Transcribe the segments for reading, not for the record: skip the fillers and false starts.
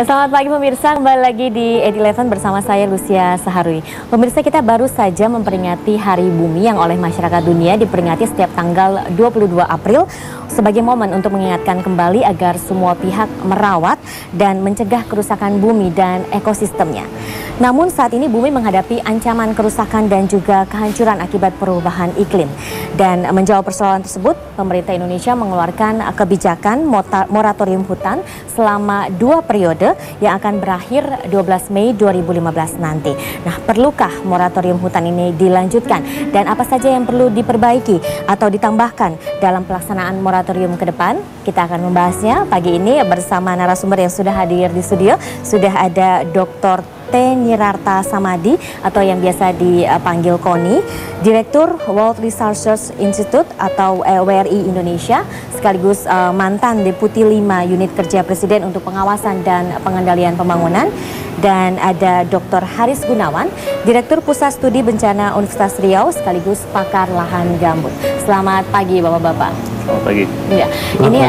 Ya, selamat pagi pemirsa, kembali lagi di Ed11 bersama saya Lucia Saharwi. Pemirsa, kita baru saja memperingati Hari Bumi yang oleh masyarakat dunia diperingati setiap tanggal 22 April sebagai momen untuk mengingatkan kembali agar semua pihak merawat dan mencegah kerusakan bumi dan ekosistemnya. Namun saat ini bumi menghadapi ancaman kerusakan dan juga kehancuran akibat perubahan iklim. Dan menjawab persoalan tersebut, pemerintah Indonesia mengeluarkan kebijakan moratorium hutan selama 2 periode yang akan berakhir 12 Mei 2015 nanti. Nah, perlukah moratorium hutan ini dilanjutkan? Dan apa saja yang perlu diperbaiki atau ditambahkan dalam pelaksanaan moratorium ke depan? Kita akan membahasnya pagi ini bersama narasumber yang sudah hadir di studio. Sudah ada Dr. T. Nirarta Samadi atau yang biasa dipanggil KONI, Direktur World Resources Institute atau WRI Indonesia, sekaligus mantan Deputi 5 Unit Kerja Presiden untuk Pengawasan dan Pengendalian Pembangunan. Dan ada Dr. Haris Gunawan, Direktur Pusat Studi Bencana Universitas Riau, sekaligus pakar lahan gambut. Selamat pagi Bapak-Bapak. Selamat pagi. Ya, ini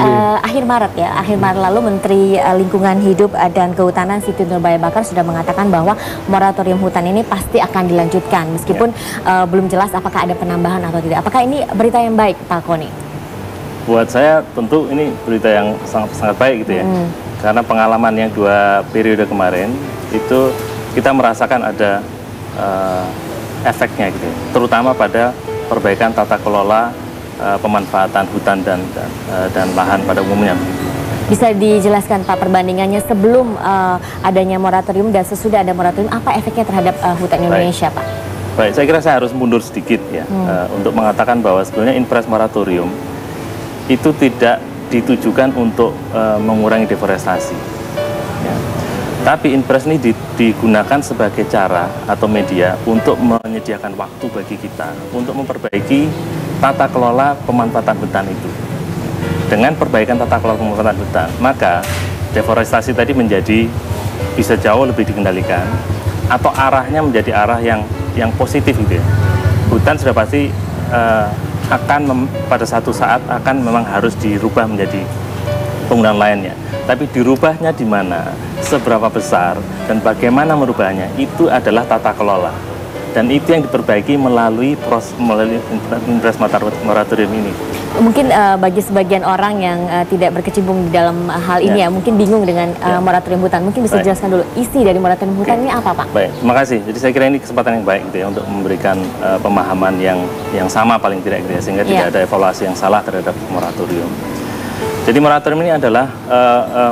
akhir Maret ya, akhir Maret lalu Menteri Lingkungan Hidup dan Kehutanan Siti Nurbaya Bakar sudah mengatakan bahwa moratorium hutan ini pasti akan dilanjutkan meskipun belum jelas apakah ada penambahan atau tidak. Apakah ini berita yang baik, Pak Koni? Buat saya tentu ini berita yang sangat baik gitu ya. Karena pengalaman yang 2 periode kemarin itu kita merasakan ada efeknya gitu ya. Terutama pada perbaikan tata kelola pemanfaatan hutan dan lahan pada umumnya. Bisa dijelaskan Pak perbandingannya sebelum adanya moratorium dan sesudah ada moratorium, apa efeknya terhadap hutan Indonesia, Pak? Baik, saya kira saya harus mundur sedikit ya untuk mengatakan bahwa sebenarnya impres moratorium itu tidak ditujukan untuk mengurangi deforestasi. Ya. Tapi impres ini digunakan sebagai cara atau media untuk menyediakan waktu bagi kita untuk memperbaiki tata kelola pemanfaatan hutan itu. Dengan perbaikan tata kelola pemanfaatan hutan, maka deforestasi tadi menjadi bisa jauh lebih dikendalikan atau arahnya menjadi arah yang positif gitu ya. Hutan sudah pasti pada satu saat akan memang harus dirubah menjadi penggunaan lainnya. Tapi dirubahnya di mana, seberapa besar, dan bagaimana merubahnya, itu adalah tata kelola. Dan itu yang diperbaiki melalui impres moratorium ini. Mungkin bagi sebagian orang yang tidak berkecimpung di dalam hal ini ya mungkin bingung dengan moratorium hutan. Mungkin bisa jelaskan dulu isi dari moratorium hutan ini apa, Pak? Baik, terima kasih. Jadi saya kira ini kesempatan yang baik gitu ya untuk memberikan pemahaman yang sama paling tidak gitu ya, sehingga tidak ada evaluasi yang salah terhadap moratorium. Jadi moratorium ini adalah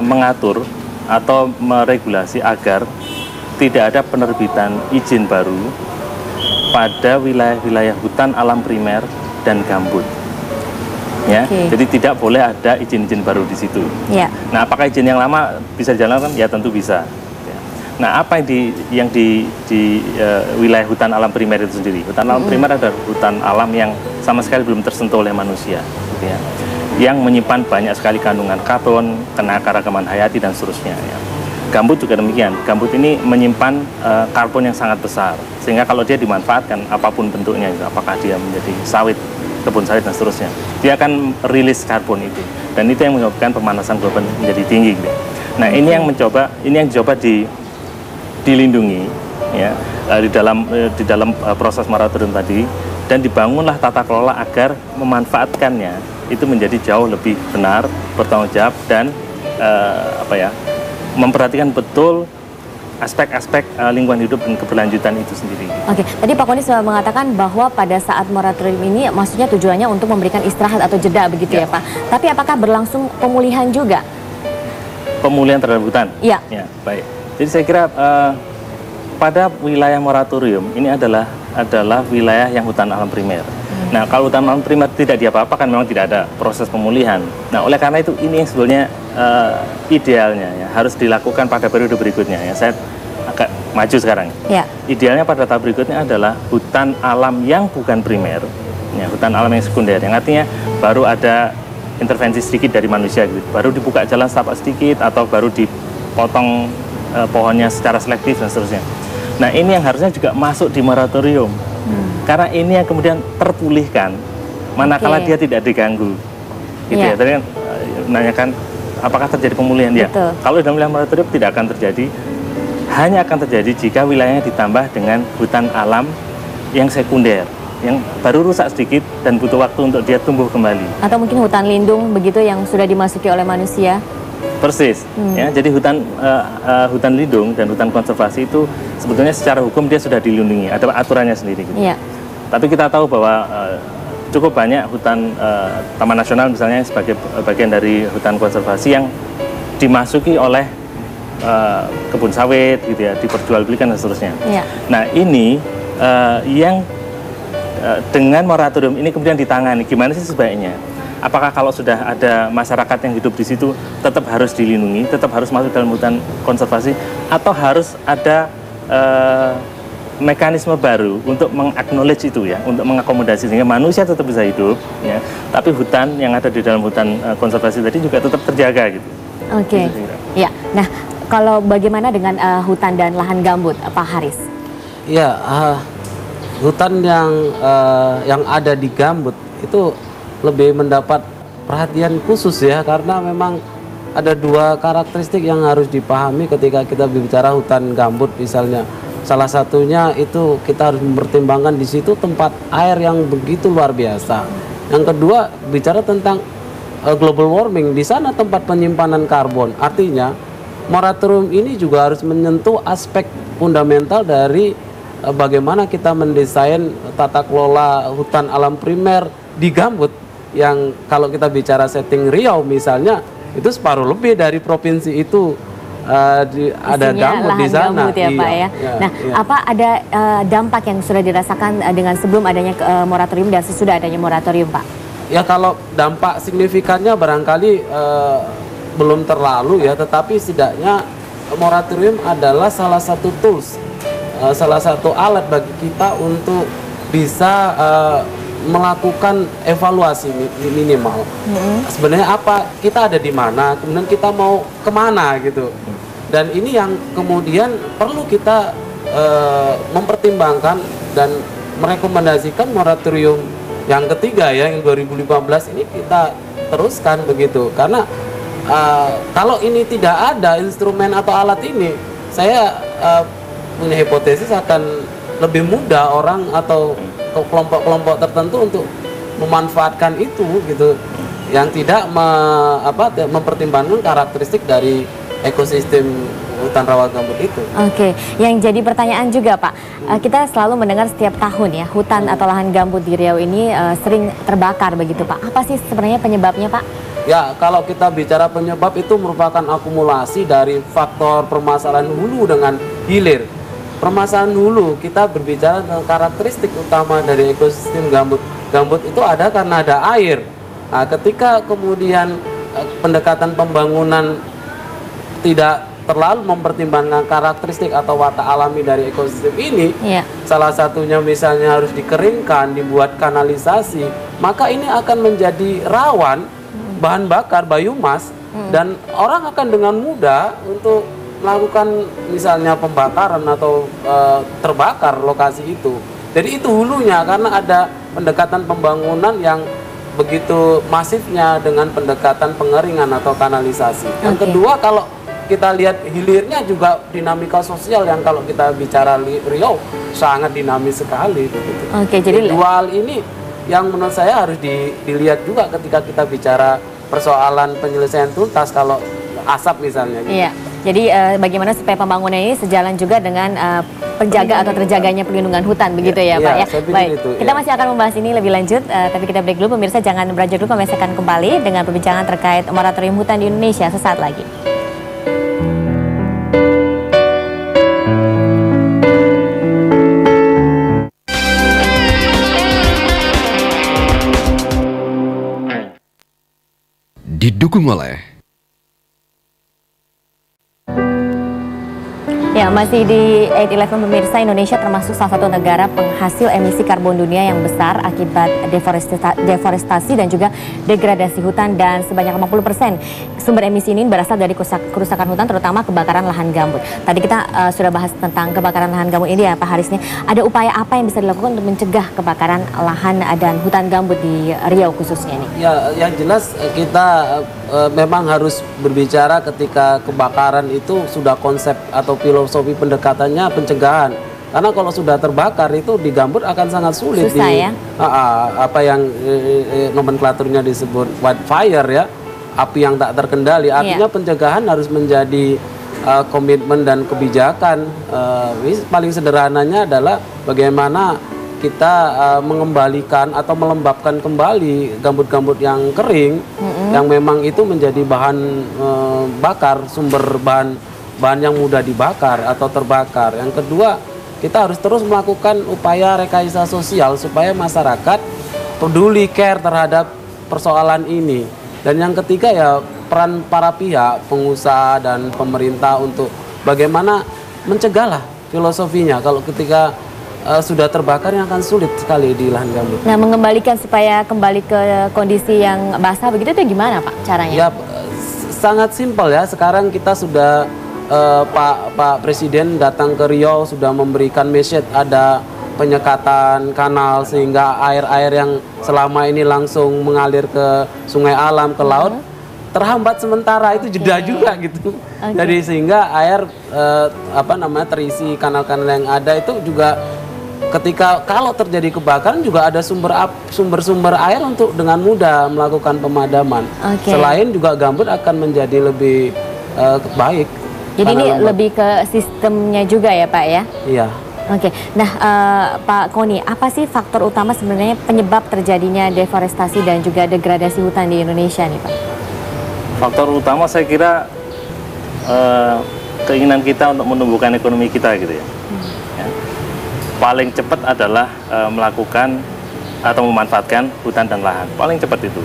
mengatur atau meregulasi agar tidak ada penerbitan izin baru pada wilayah-wilayah hutan alam primer dan gambut. Ya, jadi tidak boleh ada izin-izin baru di situ. Nah, apakah izin yang lama bisa dijalankan? Ya tentu bisa. Ya. Nah, apa yang di wilayah hutan alam primer itu sendiri? Hutan alam primer adalah hutan alam yang sama sekali belum tersentuh oleh manusia, gitu ya. Yang menyimpan banyak sekali kandungan karbon, keanekaragaman hayati dan seterusnya. Ya. Gambut juga demikian. Gambut ini menyimpan karbon yang sangat besar, sehingga kalau dia dimanfaatkan apapun bentuknya, apakah dia menjadi sawit, kebun sawit dan seterusnya, dia akan rilis karbon itu, dan itu yang menyebabkan pemanasan global menjadi tinggi. Gitu. Nah, ini yang dicoba dilindungi, ya, di dalam proses moratorium tadi, dan dibangunlah tata kelola agar memanfaatkannya itu menjadi jauh lebih benar, bertanggung jawab dan memperhatikan betul aspek-aspek lingkungan hidup dan keberlanjutan itu sendiri. Oke, tadi Pak Koni sudah mengatakan bahwa pada saat moratorium ini maksudnya tujuannya untuk memberikan istirahat atau jeda begitu ya Pak. Tapi apakah berlangsung pemulihan juga? Pemulihan terhadap hutan? Iya. Ya, baik. Jadi saya kira pada wilayah moratorium ini adalah wilayah yang hutan alam primer. Nah, kalau hutan alam primer tidak diapa-apakan memang tidak ada proses pemulihan. Nah, oleh karena itu ini yang sebenarnya idealnya ya, harus dilakukan pada periode berikutnya ya. Saya agak maju sekarang. Ya. Idealnya pada tahap berikutnya adalah hutan alam yang bukan primer, ya, hutan alam yang sekunder. Yang artinya baru ada intervensi sedikit dari manusia, gitu. Baru dibuka jalan setapak sedikit atau baru dipotong pohonnya secara selektif dan seterusnya. Nah, ini yang harusnya juga masuk di moratorium. Karena ini yang kemudian terpulihkan manakala dia tidak diganggu. Gitu ya. Tadi kan menanyakan apakah terjadi pemulihan? Ya. Kalau dalam wilayah moratorium tidak akan terjadi, hanya akan terjadi jika wilayahnya ditambah dengan hutan alam yang sekunder, yang baru rusak sedikit dan butuh waktu untuk dia tumbuh kembali. Atau mungkin hutan lindung begitu yang sudah dimasuki oleh manusia. Persis. Ya, jadi hutan lindung dan hutan konservasi itu sebetulnya secara hukum dia sudah dilindungi, ada aturannya sendiri. Gitu. Ya. Tapi kita tahu bahwa cukup banyak hutan Taman Nasional misalnya sebagai bagian dari hutan konservasi yang dimasuki oleh kebun sawit gitu ya, diperjualbelikan dan seterusnya. Ya. Nah ini yang dengan moratorium ini kemudian ditangani, gimana sih sebaiknya? Apakah kalau sudah ada masyarakat yang hidup di situ tetap harus dilindungi, tetap harus masuk dalam hutan konservasi, atau harus ada mekanisme baru untuk meng-acknowledge itu ya, untuk mengakomodasi sehingga manusia tetap bisa hidup, ya, tapi hutan yang ada di dalam hutan konservasi tadi juga tetap terjaga gitu. Oke. Ya. Nah, kalau bagaimana dengan hutan dan lahan gambut, Pak Haris? Ya, hutan yang ada di gambut itu lebih mendapat perhatian khusus ya, karena memang ada dua karakteristik yang harus dipahami ketika kita berbicara hutan gambut misalnya. Salah satunya itu kita harus mempertimbangkan di situ tempat air yang begitu luar biasa. Yang kedua bicara tentang global warming, di sana tempat penyimpanan karbon. Artinya moratorium ini juga harus menyentuh aspek fundamental dari bagaimana kita mendesain tata kelola hutan alam primer di gambut, yang kalau kita bicara setting Riau misalnya itu separuh lebih dari provinsi itu ada gambut di sana. Gambut ya, Pak ya. Nah, apa ada dampak yang sudah dirasakan dengan sebelum adanya moratorium dan sesudah adanya moratorium, Pak? Ya, kalau dampak signifikannya barangkali belum terlalu ya, tetapi setidaknya moratorium adalah salah satu tools, salah satu alat bagi kita untuk bisa melakukan evaluasi minimal. Sebenarnya apa, kita ada di mana, kemudian kita mau kemana gitu. Dan ini yang kemudian perlu kita mempertimbangkan dan merekomendasikan moratorium yang ketiga ya, yang 2015 ini kita teruskan begitu. Karena kalau ini tidak ada instrumen atau alat ini, saya punya hipotesis akan lebih mudah orang atau kelompok-kelompok tertentu untuk memanfaatkan itu gitu, yang tidak mempertimbangkan karakteristik dari ekosistem hutan rawa gambut itu. Oke, yang jadi pertanyaan juga Pak, kita selalu mendengar setiap tahun ya hutan atau lahan gambut di Riau ini sering terbakar begitu Pak. Apa sih sebenarnya penyebabnya Pak? Ya, kalau kita bicara penyebab itu merupakan akumulasi dari faktor permasalahan hulu dengan hilir. Permasalahan hulu, kita berbicara tentang karakteristik utama dari ekosistem gambut. Gambut itu ada karena ada air. Nah, ketika kemudian pendekatan pembangunan tidak terlalu mempertimbangkan karakteristik atau watak alami dari ekosistem ini, salah satunya misalnya harus dikeringkan, dibuat kanalisasi, maka ini akan menjadi rawan bahan bakar biomas, dan orang akan dengan mudah untuk melakukan misalnya pembakaran atau terbakar lokasi itu. Jadi itu hulunya, karena ada pendekatan pembangunan yang begitu masifnya dengan pendekatan pengeringan atau kanalisasi. Yang kedua, kalau kita lihat hilirnya juga dinamika sosial yang kalau kita bicara Riau sangat dinamis sekali. Jadi dua hal ini yang menurut saya harus dilihat juga ketika kita bicara persoalan penyelesaian tuntas kalau asap misalnya. Iya. Jadi bagaimana supaya pembangunan ini sejalan juga dengan penjaga atau terjaganya pelindungan hutan begitu ya Pak ya. Baik, kita masih akan membahas ini lebih lanjut, tapi kita break dulu pemirsa, jangan beranjak dulu, kami akan kembali dengan perbincangan terkait moratorium hutan di Indonesia sesaat lagi. Didukung oleh Ya, Ya, masih di 8-11 pemirsa, Indonesia termasuk salah satu negara penghasil emisi karbon dunia yang besar akibat deforestasi dan juga degradasi hutan, dan sebanyak 50% sumber emisi ini berasal dari kerusakan hutan, terutama kebakaran lahan gambut. Tadi kita sudah bahas tentang kebakaran lahan gambut ini ya Pak Haris nih. Ada upaya apa yang bisa dilakukan untuk mencegah kebakaran lahan dan hutan gambut di Riau khususnya nih? Ya, yang jelas kita memang harus berbicara ketika kebakaran itu sudah konsep atau filosofi pendekatannya pencegahan. Karena kalau sudah terbakar itu di gambut akan sangat sulit. Susah ya? Apa yang nomenklaturnya disebut wildfire ya, api yang tak terkendali. Artinya pencegahan harus menjadi komitmen dan kebijakan. Paling sederhananya adalah bagaimana kita mengembalikan atau melembabkan kembali gambut-gambut yang kering, yang memang itu menjadi bahan bakar, sumber bahan yang mudah dibakar atau terbakar. Yang kedua, kita harus terus melakukan upaya rekayasa sosial supaya masyarakat peduli, care terhadap persoalan ini. Dan yang ketiga ya peran para pihak, pengusaha dan pemerintah untuk bagaimana mencegahlah filosofinya. Kalau ketika sudah terbakar yang akan sulit sekali di lahan gambut. Nah, mengembalikan supaya kembali ke kondisi yang basah begitu itu gimana Pak caranya? Ya, sangat simpel ya. Sekarang kita sudah Pak Presiden datang ke Riau sudah memberikan message, ada penyekatan kanal sehingga air-air yang selama ini langsung mengalir ke sungai alam, ke laut terhambat sementara, itu jeda juga gitu. Jadi sehingga air terisi kanal-kanal yang ada itu juga ketika kalau terjadi kebakaran juga ada sumber-sumber air untuk dengan mudah melakukan pemadaman. Selain juga gambut akan menjadi lebih baik. Jadi ini lebih ke sistemnya juga ya Pak ya? Iya. Oke, nah Pak Koni, apa sih faktor utama sebenarnya penyebab terjadinya deforestasi dan juga degradasi hutan di Indonesia nih Pak? Faktor utama saya kira keinginan kita untuk menumbuhkan ekonomi kita gitu ya. Paling cepat adalah melakukan atau memanfaatkan hutan dan lahan. Paling cepat itu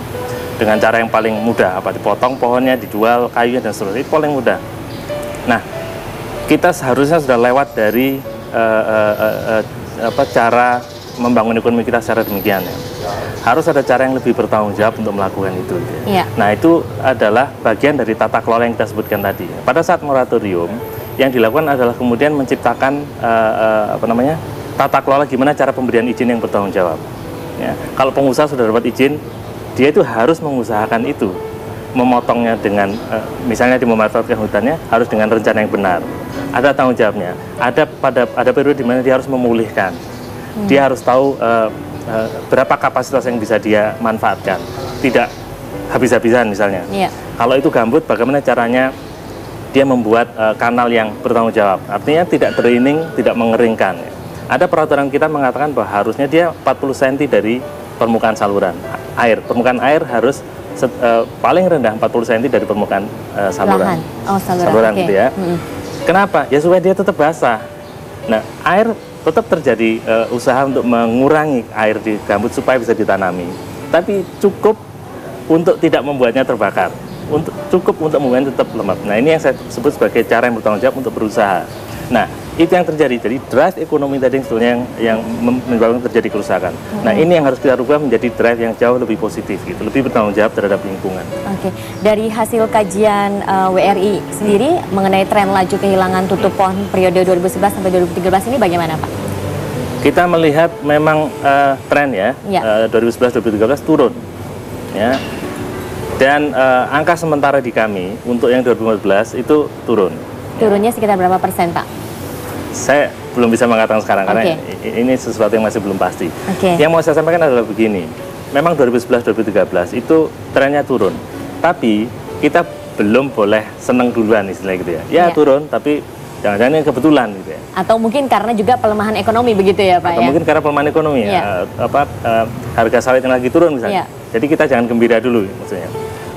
dengan cara yang paling mudah, dipotong pohonnya, dijual kayunya dan seterusnya, itu paling mudah. Nah, kita seharusnya sudah lewat dari cara membangun ekonomi kita secara demikian ya. Harus ada cara yang lebih bertanggung jawab untuk melakukan itu. Ya. Nah, itu adalah bagian dari tata kelola yang kita sebutkan tadi. Pada saat moratorium, yang dilakukan adalah kemudian menciptakan tata kelola gimana cara pemberian izin yang bertanggung jawab. Ya. Kalau pengusaha sudah dapat izin, dia itu harus mengusahakan itu, memotongnya dengan misalnya memanfaatkan hutannya harus dengan rencana yang benar. Ada tanggung jawabnya. Ada periode di mana dia harus memulihkan. Dia harus tahu berapa kapasitas yang bisa dia manfaatkan. Tidak habis-habisan misalnya. Kalau itu gambut, bagaimana caranya dia membuat kanal yang bertanggung jawab. Artinya tidak draining, tidak mengeringkan. Ada peraturan kita mengatakan bahwa harusnya dia 40 cm dari permukaan saluran air. Permukaan air harus paling rendah 40 cm dari permukaan saluran. Saluran gitu ya. Kenapa? Ya supaya dia tetap basah. Nah, air tetap terjadi usaha untuk mengurangi air di gambut supaya bisa ditanami. Tapi cukup untuk tidak membuatnya terbakar. Cukup untuk membuatnya tetap lembab. Nah, ini yang saya sebut sebagai cara yang bertanggung jawab untuk berusaha. Nah, itu yang terjadi. Jadi drive ekonomi tadi sebetulnya yang menyebabkan terjadi kerusakan. Nah, ini yang harus kita rubah menjadi drive yang jauh lebih positif, gitu, lebih bertanggung jawab terhadap lingkungan. Oke, dari hasil kajian WRI sendiri mengenai tren laju kehilangan tutup pohon periode 2011 sampai 2013 ini bagaimana Pak? Kita melihat memang tren ya, 2011-2013 turun, ya. Dan angka sementara di kami untuk yang 2015 itu turun. Turunnya sekitar berapa persen Pak? Saya belum bisa mengatakan sekarang karena ini sesuatu yang masih belum pasti. Yang mau saya sampaikan adalah begini, memang 2011-2013 itu trennya turun, tapi kita belum boleh seneng duluan istilahnya gitu ya. Ya turun, tapi jangan-jangan yang kebetulan gitu ya. Atau mungkin karena juga pelemahan ekonomi begitu ya Pak? Atau mungkin karena pelemahan ekonomi ya. Harga sawit yang lagi turun misalnya. Jadi kita jangan gembira dulu maksudnya.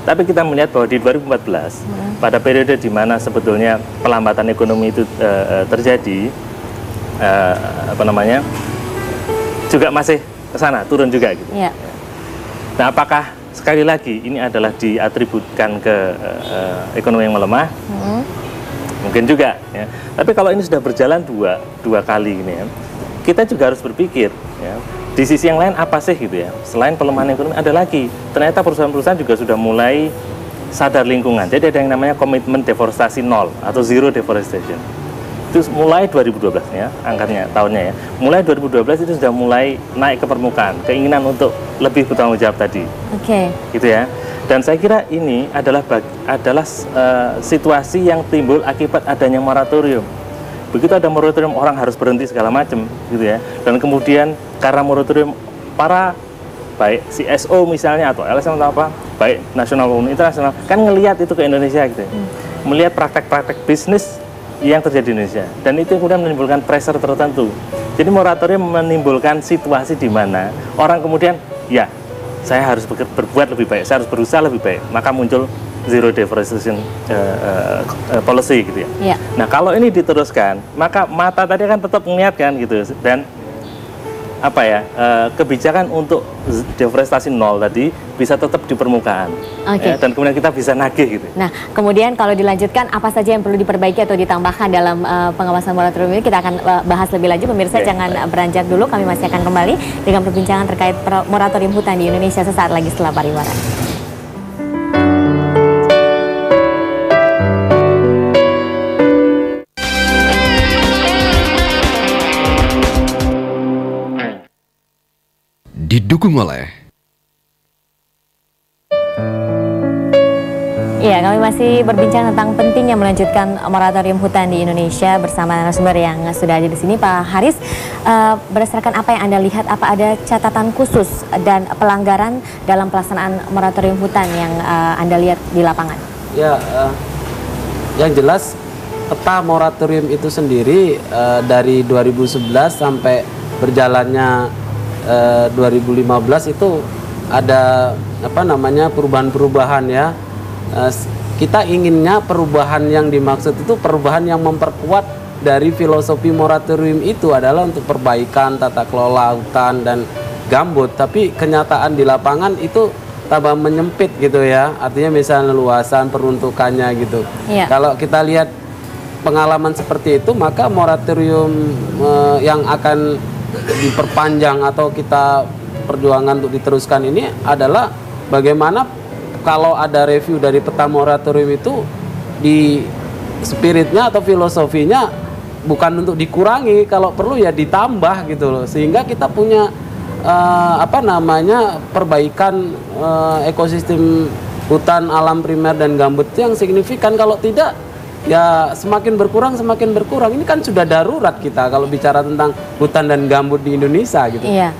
Tapi kita melihat bahwa di 2014 pada periode di mana sebetulnya pelambatan ekonomi itu terjadi, juga masih ke sana turun juga gitu. Nah, apakah sekali lagi ini adalah diatributkan ke ekonomi yang melemah? mungkin juga ya. Tapi kalau ini sudah berjalan dua kali ini ya, kita juga harus berpikir ya, di sisi yang lain apa sih gitu ya, selain pelemahan ekonomi ada lagi, ternyata perusahaan-perusahaan juga sudah mulai sadar lingkungan. Jadi ada yang namanya komitmen deforestasi nol atau zero deforestation. Itu mulai 2012 ya, angkanya tahunnya ya. Mulai 2012 itu sudah mulai naik ke permukaan, keinginan untuk lebih bertanggung jawab tadi. Oke. Gitu ya. Dan saya kira ini adalah situasi yang timbul akibat adanya moratorium. Begitu ada moratorium, orang harus berhenti segala macam gitu ya. Dan kemudian karena moratorium, para baik CSO misalnya atau LSM atau apa, baik nasional maupun internasional, kan ngelihat itu ke Indonesia gitu ya. Melihat praktek-praktek bisnis yang terjadi di Indonesia, dan itu kemudian menimbulkan pressure tertentu. Jadi moratorium menimbulkan situasi di mana orang kemudian, ya saya harus berbuat lebih baik, saya harus berusaha lebih baik, maka muncul zero deforestation policy gitu ya. Nah kalau ini diteruskan, maka mata tadi kan tetap mengingatkan gitu, dan apa ya, kebijakan untuk deforestasi nol tadi bisa tetap di permukaan, ya, dan kemudian kita bisa nagih gitu. Nah, kemudian kalau dilanjutkan apa saja yang perlu diperbaiki atau ditambahkan dalam pengawasan moratorium ini, kita akan bahas lebih lanjut. Pemirsa jangan beranjak dulu, kami masih akan kembali dengan perbincangan terkait moratorium hutan di Indonesia sesaat lagi setelah pariwara. Didukung oleh Ya, kami masih berbincang tentang pentingnya melanjutkan moratorium hutan di Indonesia bersama narasumber yang sudah ada di sini, Pak Haris. Berdasarkan apa yang Anda lihat, apa ada catatan khusus dan pelanggaran dalam pelaksanaan moratorium hutan yang Anda lihat di lapangan? Ya, yang jelas peta moratorium itu sendiri dari 2011 sampai berjalannya 2015 itu ada perubahan-perubahan ya. Kita inginnya perubahan yang dimaksud itu perubahan yang memperkuat dari filosofi moratorium itu adalah untuk perbaikan tata kelola hutan dan gambut, tapi kenyataan di lapangan itu tambah menyempit gitu ya. Artinya misalnya luasan peruntukannya gitu. Kalau kita lihat pengalaman seperti itu, maka moratorium yang akan diperpanjang atau kita perjuangan untuk diteruskan ini adalah bagaimana kalau ada review dari peta moratorium itu, di spiritnya atau filosofinya bukan untuk dikurangi, kalau perlu ya ditambah gitu loh, sehingga kita punya perbaikan ekosistem hutan alam primer dan gambut yang signifikan. Kalau tidak ya semakin berkurang. Ini kan sudah darurat kita kalau bicara tentang hutan dan gambut di Indonesia gitu. Iya.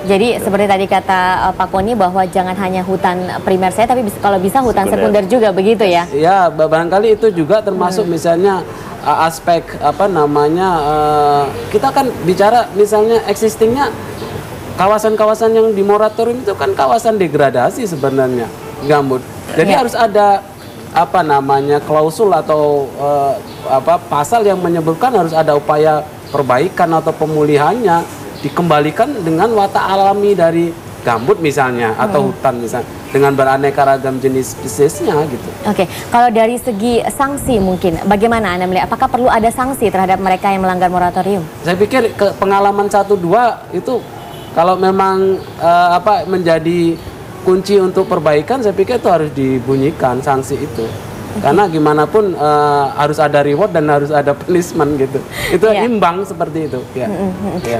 Jadi seperti tadi kata Pak Koni bahwa jangan hanya hutan primer saya, tapi kalau bisa hutan sekunder juga, begitu ya? Iya, barangkali itu juga termasuk misalnya aspek kita kan bicara misalnya existingnya kawasan-kawasan yang di moratorium itu kan kawasan degradasi sebenarnya gambut. Jadi harus ada klausul atau pasal yang menyebutkan harus ada upaya perbaikan atau pemulihannya, dikembalikan dengan watak alami dari gambut misalnya atau hutan misalnya dengan beraneka ragam jenis spesiesnya gitu. Oke, kalau dari segi sanksi mungkin bagaimana Anda melihat, apakah perlu ada sanksi terhadap mereka yang melanggar moratorium? Saya pikir pengalaman 1-2 itu kalau memang menjadi kunci untuk perbaikan, saya pikir itu harus dibunyikan sanksi itu. Karena gimana pun harus ada reward dan harus ada punishment gitu. Itu imbang seperti itu.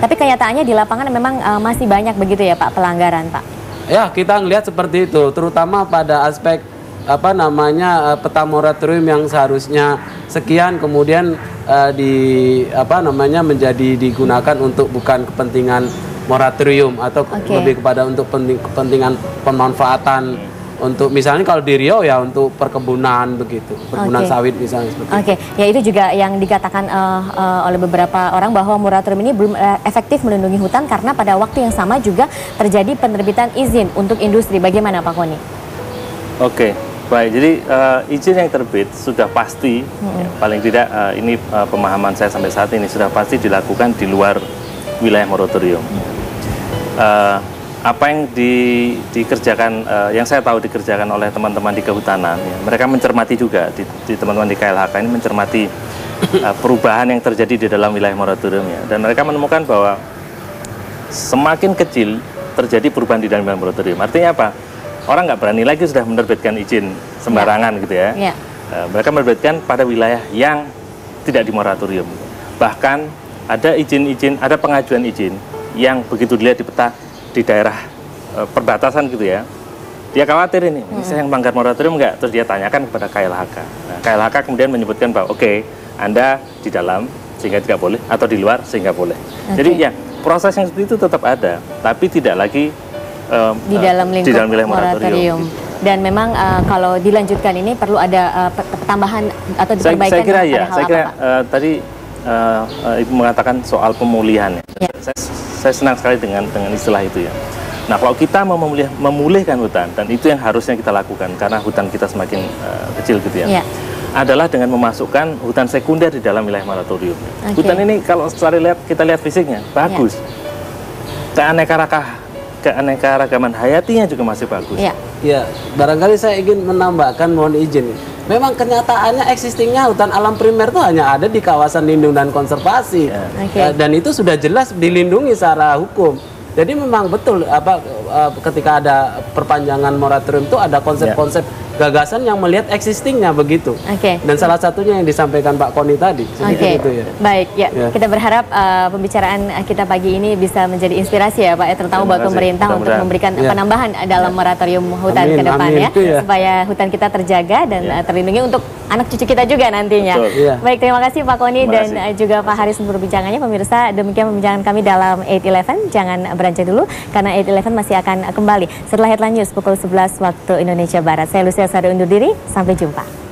Tapi kenyataannya di lapangan memang masih banyak begitu ya Pak, pelanggaran Pak? Ya, kita ngelihat seperti itu, terutama pada aspek peta moratorium yang seharusnya sekian kemudian menjadi digunakan untuk bukan kepentingan moratorium atau lebih kepada untuk kepentingan pemanfaatan untuk misalnya kalau di Riau ya untuk perkebunan begitu, perkebunan sawit misalnya seperti itu. Ya itu juga yang dikatakan oleh beberapa orang bahwa moratorium ini belum efektif melindungi hutan karena pada waktu yang sama juga terjadi penerbitan izin untuk industri. Bagaimana Pak Koni? Baik, jadi izin yang terbit sudah pasti, ya, paling tidak ini pemahaman saya sampai saat ini sudah pasti dilakukan di luar wilayah moratorium. apa yang dikerjakan, yang saya tahu dikerjakan oleh teman-teman di kehutanan, ya, mereka mencermati juga di teman-teman di KLHK ini mencermati perubahan yang terjadi di dalam wilayah moratorium, ya, dan mereka menemukan bahwa semakin kecil terjadi perubahan di dalam wilayah moratorium. Artinya apa? Orang nggak berani lagi sudah menerbitkan izin sembarangan, gitu ya. Mereka menerbitkan pada wilayah yang tidak di moratorium. Bahkan ada izin-izin, ada pengajuan izin yang begitu dilihat di peta di daerah perbatasan, gitu ya, dia khawatir ini saya yang melanggar moratorium nggak, terus dia tanyakan kepada KLHK. Nah, KLHK kemudian menyebutkan bahwa oke, Anda di dalam sehingga tidak boleh, atau di luar sehingga boleh. Jadi ya proses yang seperti itu tetap ada, tapi tidak lagi di dalam lingkup wilayah moratorium. Dan memang kalau dilanjutkan ini perlu ada tambahan atau diperbaikan. Saya kira ya, saya kira tadi Ibu mengatakan soal pemulihan. Ya. Saya senang sekali dengan istilah itu, ya. Nah, kalau kita mau memulihkan hutan, dan itu yang harusnya kita lakukan karena hutan kita semakin kecil, gitu ya, adalah dengan memasukkan hutan sekunder di dalam wilayah moratorium. Hutan ini kalau kita lihat fisiknya bagus, keanekaragaman hayatinya juga masih bagus. Ya, barangkali saya ingin menambahkan, mohon izin. Memang kenyataannya existingnya hutan alam primer itu hanya ada di kawasan lindung dan konservasi, dan itu sudah jelas dilindungi secara hukum. Jadi memang betul ketika ada perpanjangan moratorium itu ada konsep-konsep gagasan yang melihat existingnya begitu. Dan salah satunya yang disampaikan Pak Koni tadi. Itu, ya. Baik, kita berharap pembicaraan kita pagi ini bisa menjadi inspirasi, ya Pak, terutama buat pemerintah untuk memberikan penambahan dalam moratorium hutan ke depan, supaya hutan kita terjaga dan terlindungi untuk anak cucu kita juga nantinya. Baik, terima kasih Pak Koni dan juga Pak Haris untuk perbincangannya. Pemirsa, demikian pembincangan kami dalam 8-11. Jangan beranjak dulu karena 8-11 masih akan kembali setelah headline news pukul 11 waktu Indonesia Barat. Saya Lucia Sari undur diri, sampai jumpa.